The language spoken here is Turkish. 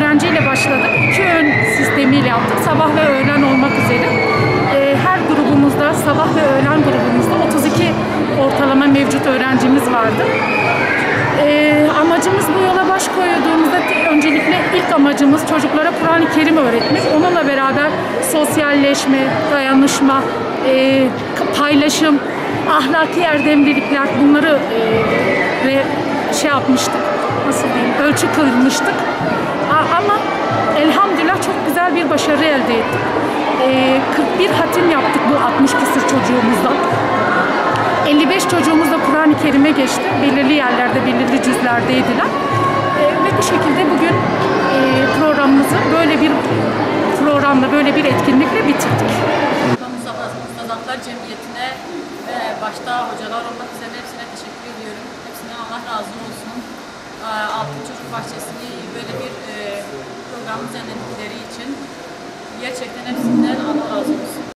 öğrenciyle başladık. 2 öğün sistemiyle yaptık. Sabah ve öğlen olmak üzere. Her grubumuzda, sabah ve öğlen grubumuzda 32 ortalama mevcut öğrencimiz vardı. Amacımız bu yola baş koyduğumuzda öncelikle ilk amacımız çocuklara Kur'an-ı Kerim öğretmek. Onunla beraber sosyalleşme, dayanışma, paylaşım, ahlaki erdemlilikler bunları yapmıştık. Nasıl diyeyim? Ölçü kılmıştık. Ama elhamdülillah çok güzel bir başarı elde ettik. 41 hatim yaptık bu 60 küsur çocuğumuzdan. 55 çocuğumuz da Kur'an-ı Kerim'e geçti. Belirli yerlerde, belirli cüzlerdeydiler. Ve bu şekilde bugün programımızı böyle bir programla, böyle bir etkinlikle bitirdik. Mustazaflar Cemiyeti'ne ve başta hocalar olmak üzere hepsine teşekkür ediyorum. Hepsinden Allah razı olsun. Altın Çocuk Bahçesi'ni böyle bir program düzenledikleri için gerçekten hepsinden Allah razı olsun.